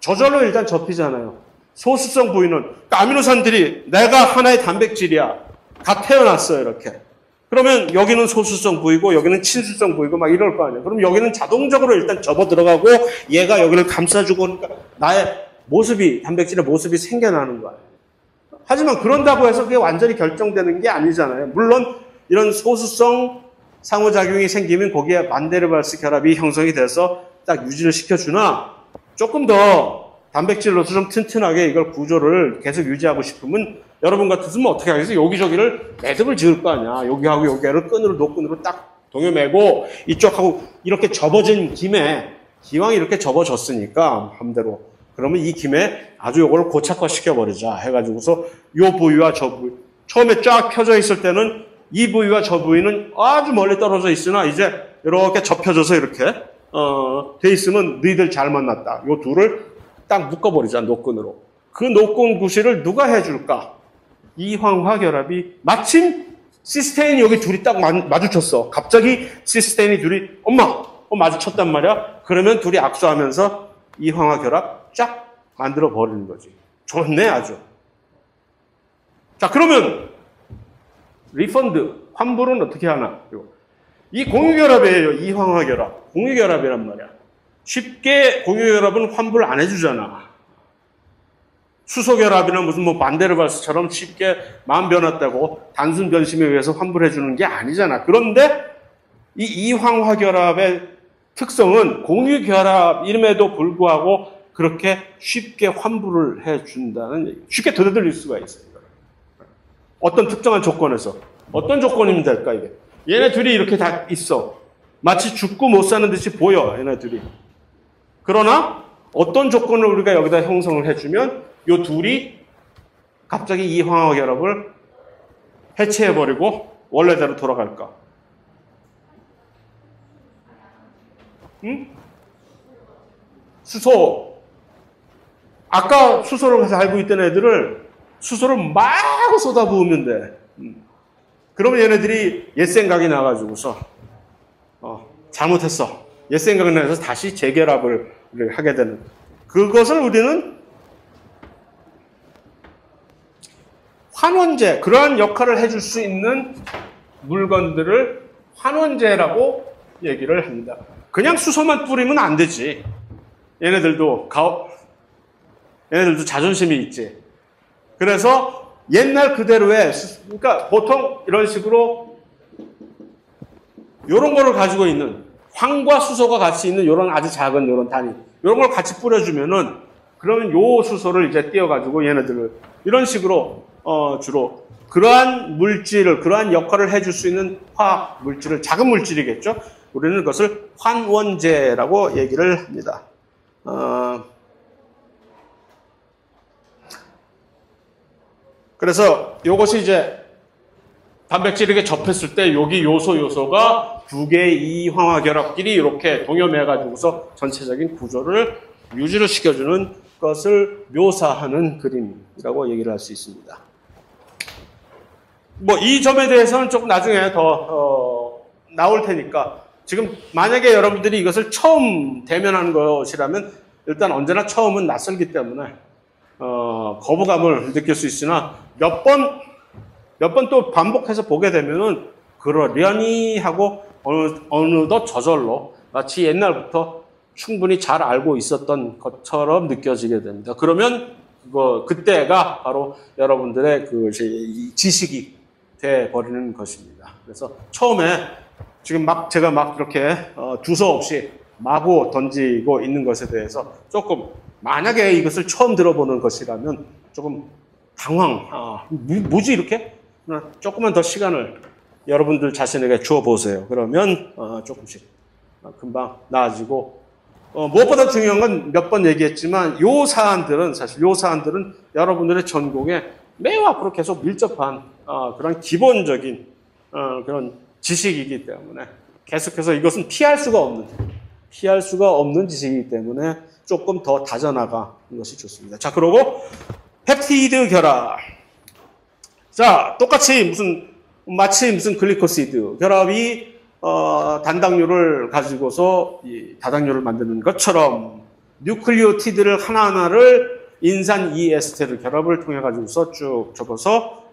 저절로 일단 접히잖아요. 소수성 부위는, 그러니까 아미노산들이 내가 하나의 단백질이야. 다 태어났어요, 이렇게. 그러면 여기는 소수성 부위고 여기는 친수성 부위고 막 이럴 거 아니에요. 그럼 여기는 자동적으로 일단 접어 들어가고 얘가 여기를 감싸주고, 그러니까 나의 모습이, 단백질의 모습이 생겨나는 거예요. 하지만 그런다고 해서 그게 완전히 결정되는 게 아니잖아요. 물론 이런 소수성 상호작용이 생기면 거기에 만데르발스 결합이 형성이 돼서 딱 유지를 시켜주나, 조금 더 단백질로서 좀 튼튼하게 이걸 구조를 계속 유지하고 싶으면 여러분 같으면 어떻게 하겠어요? 여기저기를 매듭을 지을 거 아니야. 여기하고 여기를 끈으로, 노끈으로 딱 동여매고 이쪽하고 이렇게 접어진 김에, 기왕 이렇게 접어졌으니까 맘대로, 그러면 이 김에 아주 요걸 고착화 시켜버리자 해가지고서 요 부위와 저 부위, 처음에 쫙 펴져 있을 때는 이 부위와 저 부위는 아주 멀리 떨어져 있으나 이제 이렇게 접혀져서 이렇게 돼 있으면 너희들 잘 만났다. 요 둘을 딱 묶어버리자, 노끈으로. 그 노끈 구실을 누가 해줄까? 이황화결합이, 마침 시스테인이 여기 둘이 딱 마주쳤어. 갑자기 시스테인이 둘이 마주쳤단 말이야. 그러면 둘이 악수하면서 이황화결합 쫙 만들어 버리는 거지. 좋네, 아주. 자, 그러면 리펀드, 환불은 어떻게 하나? 이 공유결합이에요. 이황화결합. 공유결합이란 말이야. 쉽게 공유결합은 환불 안 해주잖아. 수소결합이나 무슨 만데르발스처럼 쉽게 마음 변했다고 단순 변심에 의해서 환불해주는 게 아니잖아. 그런데 이 이황화결합의 특성은 공유결합임에도 불구하고 그렇게 쉽게 환불을 해준다는 얘기. 쉽게 되돌릴 수가 있어요. 어떤 특정한 조건에서. 어떤 조건이면 될까, 이게? 얘네 둘이 이렇게 다 있어. 마치 죽고 못 사는 듯이 보여, 얘네 둘이. 그러나 어떤 조건을 우리가 여기다 형성을 해주면 요 둘이 갑자기 이황화결합을 해체해버리고 원래대로 돌아갈까? 응? 수소. 아까 수소를 알고 있던 애들을 수소를 막 쏟아부으면 돼. 그러면 얘네들이 옛 생각이 나가지고서 잘못했어. 옛 생각이 나서 다시 재결합을 하게 되는. 그것을 우리는 환원제, 그러한 역할을 해줄 수 있는 물건들을 환원제라고 얘기를 합니다. 그냥 수소만 뿌리면 안 되지. 얘네들도 자존심이 있지. 그래서 옛날 그대로의, 그러니까 보통 이런 식으로 이런 거를 가지고 있는, 황과 수소가 같이 있는 이런 아주 작은 이런 단위, 이런 걸 같이 뿌려주면은, 그러면 요 수소를 이제 띄어가지고 얘네들을 이런 식으로 주로 그러한 물질을, 그러한 역할을 해줄 수 있는 화학 물질을, 작은 물질이겠죠. 우리는 그것을 환원제라고 얘기를 합니다. 그래서 이것이 이제 단백질에게 접했을 때 여기 요소가 두 개의 이황화결합끼리 이렇게 동여매가지고서 전체적인 구조를 유지를 시켜주는 것을 묘사하는 그림이라고 얘기를 할 수 있습니다. 이 점에 대해서는 조금 나중에 더 나올 테니까 지금 만약에 여러분들이 이것을 처음 대면한 것이라면 일단 언제나 처음은 낯설기 때문에 거부감을 느낄 수 있으나 몇 번 또 반복해서 보게 되면은 그러려니 하고 어느덧 저절로 마치 옛날부터 충분히 잘 알고 있었던 것처럼 느껴지게 됩니다. 그러면 그때가 바로 여러분들의 그 지식이 돼 버리는 것입니다. 그래서 처음에 지금 제가 이렇게 두서없이 마구 던지고 있는 것에 대해서 조금 만약에 이것을 처음 들어보는 것이라면 조금 뭐지 이렇게? 조금만 더 시간을 여러분들 자신에게 주어 보세요. 그러면 조금씩 금방 나아지고 무엇보다 중요한 건 몇 번 얘기했지만 사실 요 사안들은 여러분들의 전공에 매우 앞으로 계속 밀접한 그런 기본적인 그런 지식이기 때문에 계속해서 이것은 피할 수가 없는 지식이기 때문에 조금 더 다져나가는 것이 좋습니다. 자, 그러고 펩티드 결합. 자, 똑같이 마치 무슨 글리코시드 결합이 단당류를 가지고서 이 다당류를 만드는 것처럼 뉴클리오티드를 하나하나를 인산 이에스테르 결합을 통해 가지고서 쭉 접어서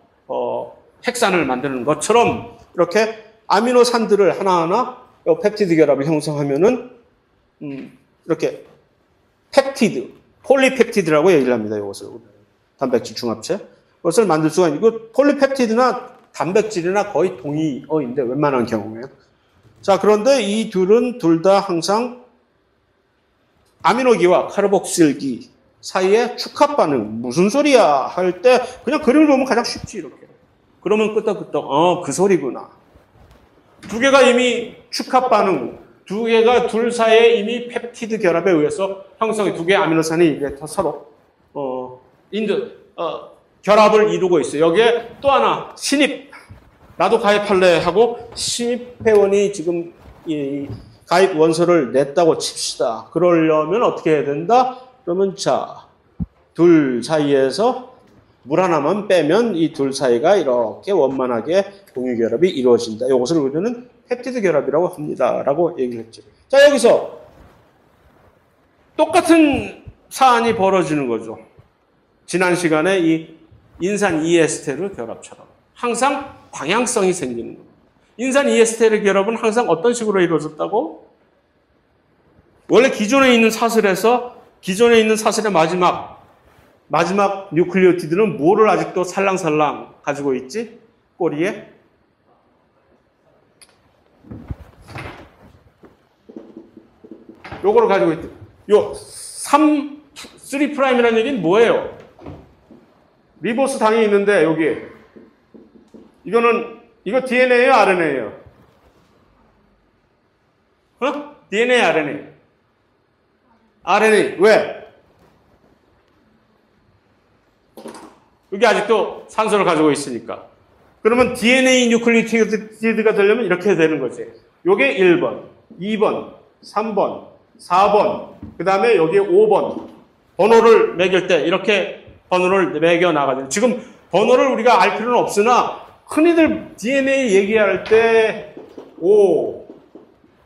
핵산을 만드는 것처럼 이렇게 아미노산들을 하나하나 펩티드 결합을 형성하면은 이렇게 펩티드, 폴리펩티드라고 얘기를 합니다. 이것을 단백질 중합체. 그것을 만들 수가 있고 폴리펩티드나 단백질이나 거의 동의어인데 웬만한 경우에는. 자, 그런데 이 둘은 둘 다 항상 아미노기와 카르복실기 사이에 축합 반응. 무슨 소리야? 할 때 그냥 그림을 보면 가장 쉽지 이렇게. 그러면 끄떡끄떡 그 소리구나. 두 개가 이미 축합 반응, 두 개가 둘 사이에 이미 펩티드 결합에 의해서 형성이 두 개의 아미노산이 이게 서로 결합을 이루고 있어요. 여기에 또 하나 신입 나도 가입할래 하고 신입회원이 지금 이 가입 원서를 냈다고 칩시다. 그러려면 어떻게 해야 된다? 그러면 자, 둘 사이에서 물 하나만 빼면 이 둘 사이가 이렇게 원만하게 공유결합이 이루어진다. 이것을 우리는 펩티드 결합이라고 합니다. 라고 얘기를 했죠. 자, 여기서 똑같은 사안이 벌어지는 거죠. 지난 시간에 이 인산 이에스테르 결합처럼 항상 방향성이 생기는 겁니다. 인산 이에스테르 결합은 항상 어떤 식으로 이루어졌다고? 원래 기존에 있는 사슬의 마지막 뉴클리오티드는 뭐를 아직도 살랑살랑 가지고 있지? 꼬리에? 요거를 가지고 있대. 요 3'이라는 얘기는 뭐예요? 리보스 당이 있는데 여기 이거 DNA예요, RNA예요? DNA, RNA. RNA. 왜? 여기 아직도 산소를 가지고 있으니까. 그러면 DNA 뉴클리오티드가 되려면 이렇게 되는 거지. 요게 1번, 2번, 3번, 4번, 그 다음에 여기에 5번. 번호를 매길 때 이렇게 번호를 매겨 나가죠. 지금 번호를 우리가 알 필요는 없으나 흔히들 DNA 얘기할 때 5,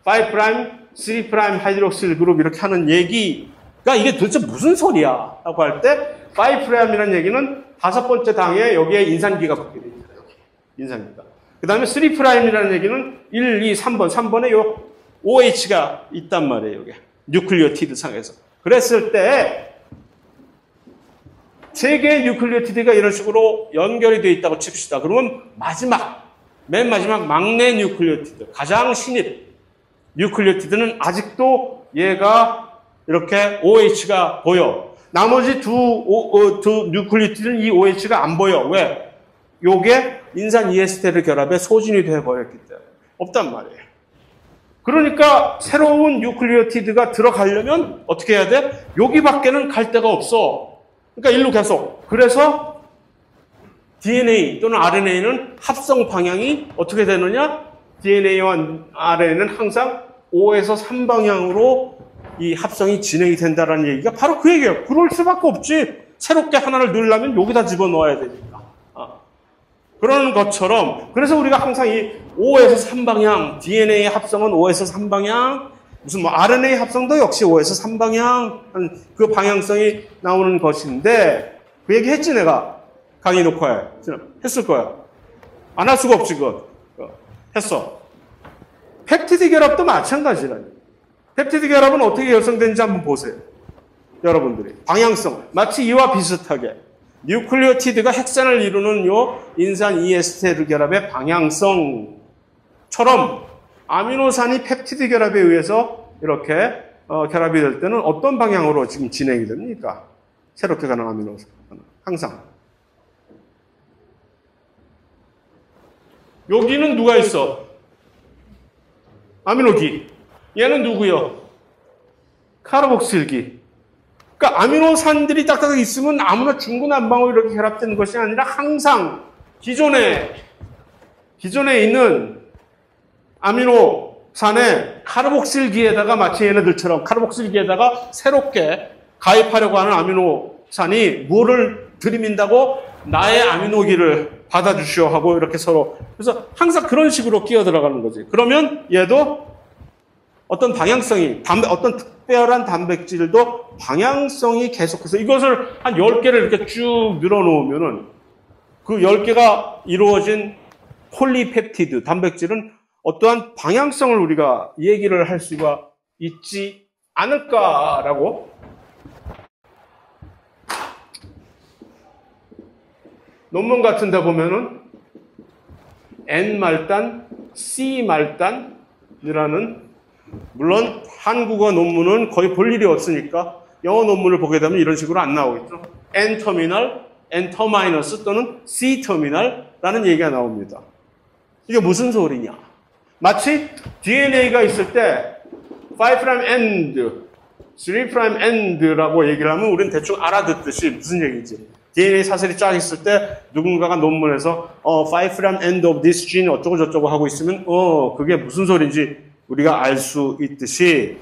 3' 하이드록실 그룹 이렇게 하는 얘기가 이게 도대체 무슨 소리야? 라고 할 때 5'이라는 얘기는 5번째 당에 여기에 인산기가 붙게 됩니다. 여기. 인산기가. 그 다음에 3'이라는 얘기는 1, 2, 3번. 3번에 요 OH가 있단 말이에요. 여기. 뉴클리오티드 상에서. 그랬을 때 세 개의 뉴클리오티드가 이런 식으로 연결이 되어 있다고 칩시다. 그러면 맨 마지막 막내 뉴클리오티드, 가장 신입 뉴클리오티드는 아직도 얘가 이렇게 OH가 보여. 나머지 두 뉴클리오티드는 이 OH가 안 보여. 왜? 요게 인산 이에스테르 결합에 소진이 되어버렸기 때문에. 없단 말이에요. 그러니까 새로운 뉴클리오티드가 들어가려면 어떻게 해야 돼? 여기밖에는 갈 데가 없어. 그러니까 일로 계속. 그래서 DNA 또는 RNA는 합성 방향이 어떻게 되느냐? DNA와 RNA는 항상 5에서 3방향으로 이 합성이 진행이 된다는 얘기가 바로 그 얘기예요. 그럴 수밖에 없지. 새롭게 하나를 넣으려면 여기다 집어넣어야 되니까. 그런 것처럼 그래서 우리가 항상 이 5에서 3방향 DNA 합성은 5에서 3방향 무슨 뭐 RNA 합성도 역시 5에서 3방향 그 방향성이 나오는 것인데 그 얘기 했지 내가 강의 녹화에 했을 거야. 안 할 수가 없지 그거. 했어. 펩티드 결합도 마찬가지라니. 펩티드 결합은 어떻게 결성되는지 한번 보세요. 여러분들이 방향성 마치 이와 비슷하게 뉴클리오티드가 핵산을 이루는 요 인산 이에스테르 결합의 방향성처럼 아미노산이 펩티드 결합에 의해서 이렇게 결합이 될 때는 어떤 방향으로 지금 진행이 됩니까? 새롭게 가는 아미노산 항상 여기는 누가 있어? 아미노기. 얘는 누구요? 카르복실기. 그러니까 아미노산들이 딱딱하게 있으면 아무나 중구난방으로 이렇게 결합되는 것이 아니라 항상 기존에 있는 아미노산의 카르복실기에다가 마치 얘네들처럼 카르복실기에다가 새롭게 가입하려고 하는 아미노산이 뭐를 들이민다고 나의 아미노기를 받아주시오 하고 이렇게 서로 그래서 항상 그런 식으로 끼어 들어가는 거지. 그러면 얘도 어떤 방향성이 어떤 특별한 단백질도 방향성이 계속해서 이것을 한 10개를 이렇게 쭉 늘어놓으면은 그 10개가 이루어진 폴리펩티드 단백질은 어떠한 방향성을 우리가 얘기를 할 수가 있지 않을까라고 논문 같은 데 보면은 N말단, C말단이라는 물론 한국어 논문은 거의 볼 일이 없으니까 영어 논문을 보게 되면 이런 식으로 안 나오겠죠. N-터미널, N-터마이너스 또는 C-터미널라는 얘기가 나옵니다. 이게 무슨 소리냐? 마치 DNA가 있을 때 5' end, 3' end라고 얘기를 하면 우리는 대충 알아듣듯이 무슨 얘기지? DNA 사슬이 쫙 있을 때 누군가가 논문에서 5' end of this gene 어쩌고 저쩌고 하고 있으면 그게 무슨 소리인지 우리가 알 수 있듯이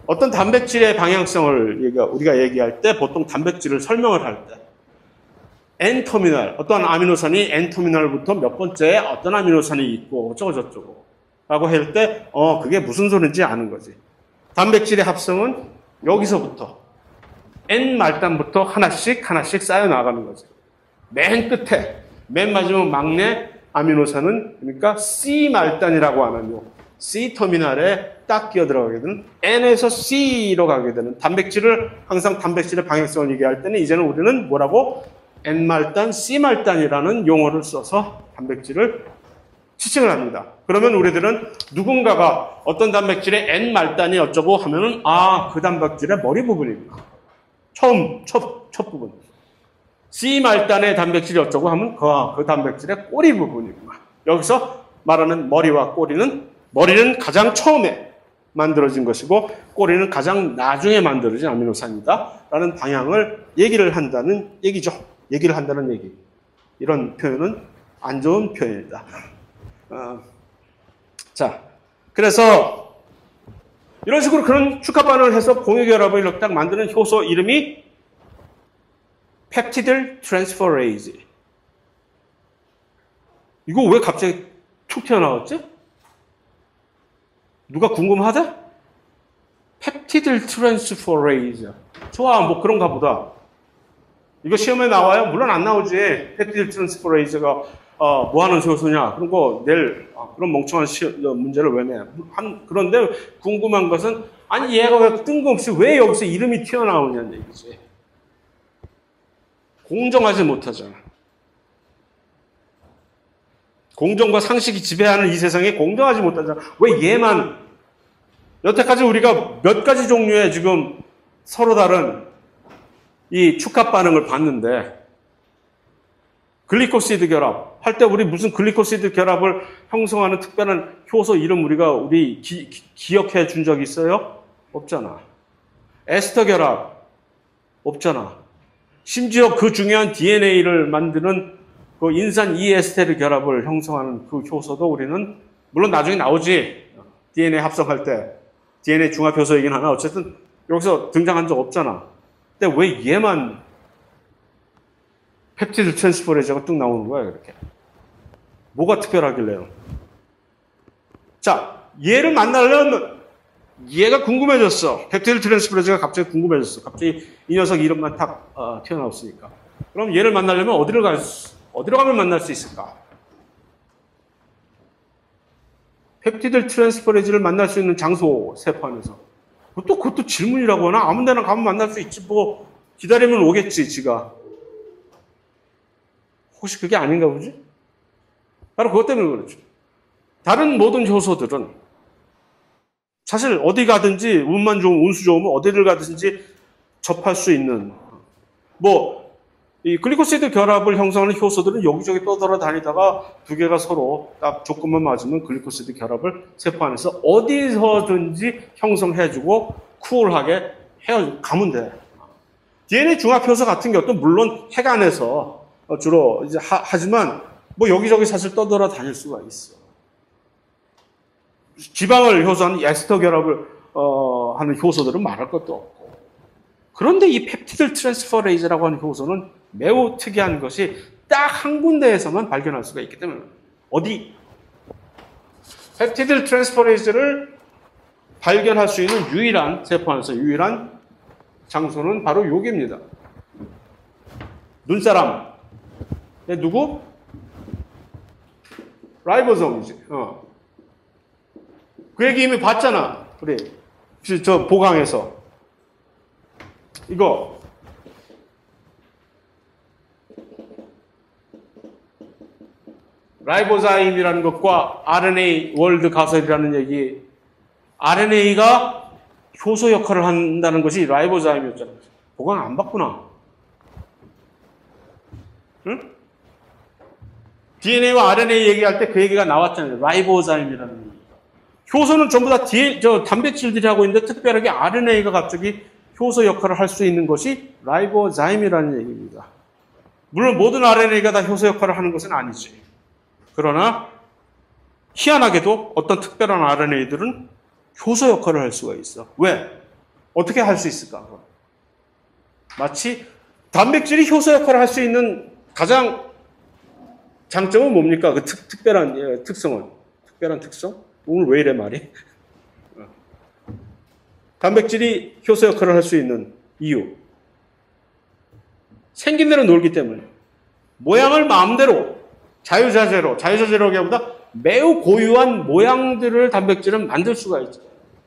어떤 단백질의 방향성을 우리가 얘기할 때 보통 단백질을 설명을 할 때 N-터미널, 어떤 아미노산이 N-터미널부터 몇 번째에 어떤 아미노산이 있고 어쩌고 저쩌고 라고 할 때 그게 무슨 소리인지 아는 거지. 단백질의 합성은 여기서부터 N-말단부터 하나씩 쌓여 나가는 거지. 맨 끝에 맨 마지막 막내 아미노산은 그러니까 C-말단이라고 하는 C-터미널에 딱 끼어 들어가게 되는 N에서 C로 가게 되는 단백질을 항상 단백질의 방향성을 얘기할 때는 이제는 우리는 뭐라고? N말단, C말단이라는 용어를 써서 단백질을 지칭을 합니다. 그러면 우리들은 누군가가 어떤 단백질의 N말단이 어쩌고 하면은 그 단백질의 머리 부분입니다. 첫 부분. C말단의 단백질이 어쩌고 하면 그 단백질의 꼬리 부분입니다. 여기서 말하는 머리와 꼬리는 머리는 가장 처음에 만들어진 것이고 꼬리는 가장 나중에 만들어진 아미노산이다 라는 방향을 얘기를 한다는 얘기죠. 얘기를 한다는 얘기. 이런 표현은 안 좋은 표현이다. 자, 그래서 이런 식으로 그런 축합반응을 해서 공유결합을 이렇게 딱 만드는 효소 이름이 펩티드 트랜스퍼레이즈. 이거 왜 갑자기 툭 튀어나왔지? 누가 궁금하다? 펩티드 트랜스퍼레이즈. 좋아, 뭐 그런가 보다. 이거 시험에 나와요? 물론 안 나오지. 펩티드 트랜스퍼레이즈가 뭐 하는 효소냐? 그런 거 내일 그런 멍청한 문제를 왜 내? 그런데 궁금한 것은 아니 얘가 왜 뜬금없이 왜 여기서 이름이 튀어나오냐는 얘기지. 공정하지 못하잖아. 공정과 상식이 지배하는 이 세상에 공정하지 못하잖아. 왜 얘만 여태까지 우리가 몇 가지 종류의 지금 서로 다른 이 축합 반응을 봤는데 글리코시드 결합 할 때 우리 무슨 글리코시드 결합을 형성하는 특별한 효소 이름 우리가 기억해 준 적이 있어요? 없잖아. 에스터 결합 없잖아. 심지어 그 중요한 DNA를 만드는 그 인산 이에스테르 결합을 형성하는 그 효소도 우리는 물론 나중에 나오지. DNA 합성할 때 DNA 중합효소이긴 하나 어쨌든 여기서 등장한 적 없잖아. 근데 왜 얘만 펩티드 트랜스퍼레이즈가 뚝 나오는 거야 이렇게. 뭐가 특별하길래요? 자, 얘를 만나려면 얘가 궁금해졌어. 펩티드 트랜스퍼레이즈가 갑자기 궁금해졌어. 갑자기 이 녀석 이름만 탁 튀어나왔으니까. 그럼 얘를 만나려면 어디로 가면 만날 수 있을까? 펩티드 트랜스퍼레이즈를 만날 수 있는 장소 세포안에서. 그것도 질문이라고 하나? 아무 데나 가면 만날 수 있지. 뭐 기다리면 오겠지, 지가. 혹시 그게 아닌가 보지? 바로 그것 때문에 그렇죠. 다른 모든 효소들은 사실 어디 가든지 운만 좋으면 운수 좋으면 어디를 가든지 접할 수 있는 이 글리코시드 결합을 형성하는 효소들은 여기저기 떠돌아다니다가 두 개가 서로 딱 조건만 맞으면 글리코시드 결합을 세포 안에서 어디서든지 형성해주고 쿨하게 가면 돼. DNA 중합 효소 같은 것도 물론 핵 안에서 주로 이제 하지만 여기저기 사실 떠돌아다닐 수가 있어. 지방을 효소하는 에스터 결합을 하는 효소들은 말할 것도 없고. 그런데 이 펩티드 트랜스퍼레이즈라고 하는 효소는 매우 특이한 것이 딱 한 군데에서만 발견할 수가 있기 때문에 어디? 펩티드 트랜스퍼레이즈를 발견할 수 있는 유일한 세포 안에서 유일한 장소는 바로 여기입니다. 눈사람. 누구? 라이보솜이지. 그 얘기 이미 봤잖아. 우리 저 보강에서. 이거 라이보자임이라는 것과 RNA 월드 가설이라는 얘기. RNA가 효소 역할을 한다는 것이 라이보자임이었잖아. 보강 안 봤구나. 응? DNA와 RNA 얘기할 때 그 얘기가 나왔잖아요. 라이보자임이라는 얘기. 효소는 전부 다 단백질들이 하고 있는데 특별하게 RNA가 갑자기 효소 역할을 할 수 있는 것이 라이보자임이라는 얘기입니다. 물론 모든 RNA가 다 효소 역할을 하는 것은 아니지. 그러나 희한하게도 어떤 특별한 RNA들은 효소 역할을 할 수가 있어. 왜? 어떻게 할 수 있을까? 마치 단백질이 효소 역할을 할 수 있는 가장 장점은 뭡니까? 그 특별한 특성은? 특별한 특성? 오늘 왜 이래 말이? 단백질이 효소 역할을 할 수 있는 이유. 생긴 대로 놀기 때문에. 모양을 마음대로 자유자재로기보다 매우 고유한 모양들을 단백질은 만들 수가 있죠.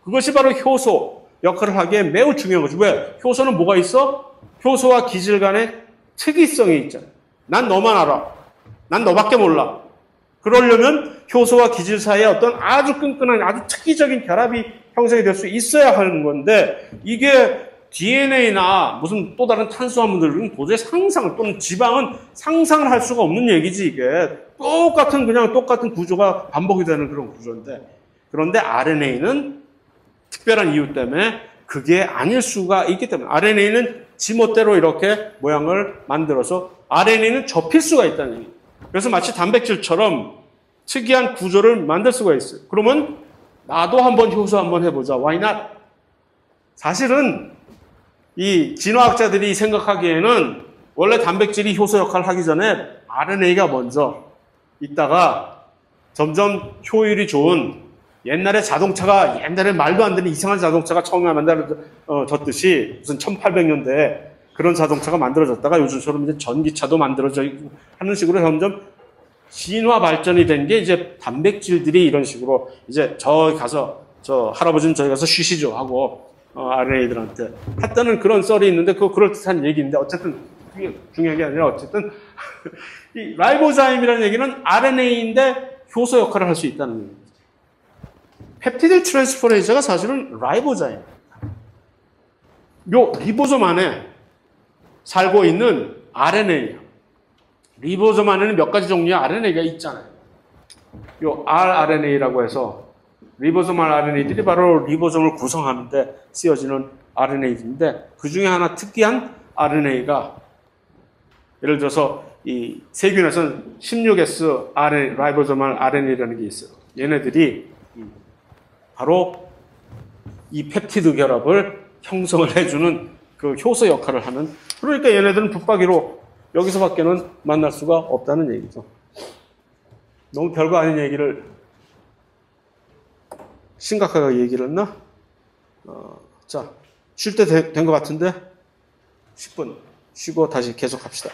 그것이 바로 효소 역할을 하기에 매우 중요한 거죠. 왜? 효소는 뭐가 있어? 효소와 기질 간의 특이성이 있잖아요. 난 너만 알아. 난 너밖에 몰라. 그러려면 효소와 기질 사이에 어떤 아주 끈끈한 아주 특이적인 결합이 형성이 될 수 있어야 하는 건데 이게 DNA나 무슨 또 다른 탄수화물들은 도저히 상상 또는 지방은 상상을 할 수가 없는 얘기지 이게. 똑같은 구조가 반복이 되는 그런 구조인데 그런데 RNA는 특별한 이유 때문에 그게 아닐 수가 있기 때문에 RNA는 지멋대로 이렇게 모양을 만들어서 RNA는 접힐 수가 있다는 얘기예요. 그래서 마치 단백질처럼 특이한 구조를 만들 수가 있어요. 그러면 나도 한번 효소 한번 해보자. Why not? 사실은 이 진화학자들이 생각하기에는 원래 단백질이 효소 역할을 하기 전에 RNA가 먼저 있다가 점점 효율이 좋은 옛날에 말도 안 되는 이상한 자동차가 처음에 만들어졌듯이 무슨 1800년대에 그런 자동차가 만들어졌다가 요즘처럼 이제 전기차도 만들어져 있고 하는 식으로 점점 진화 발전이 된 게 이제 단백질들이 이런 식으로 이제 할아버지는 저기 가서 쉬시죠 하고 RNA들한테 했다는 그런 썰이 있는데 그거 그럴듯한 얘기인데 어쨌든 그게 중요한 게 아니라 어쨌든 이 라이보자임이라는 얘기는 RNA인데 효소 역할을 할 수 있다는 얘기입니다. 펩티드 트랜스퍼레이즈가 사실은 라이보자임입니다. 요 리보솜 안에 살고 있는 RNA예요. 리보솜 안에는 몇 가지 종류의 RNA가 있잖아요. 요 rRNA라고 해서 리보솜 RNA들이 바로 리보솜을 구성하는데 쓰여지는 RNA인데 그 중에 하나 특이한 RNA가 예를 들어서 이 세균에서는 16S 라이보솜 RNA라는 게 있어요. 얘네들이 바로 이 펩티드 결합을 형성을 해주는 그 효소 역할을 하는 그러니까 얘네들은 붙박이로 여기서밖에는 만날 수가 없다는 얘기죠. 너무 별거 아닌 얘기를 심각하게 얘기를 했나? 자, 쉴 때 된 것 같은데 10분 쉬고 다시 계속합시다.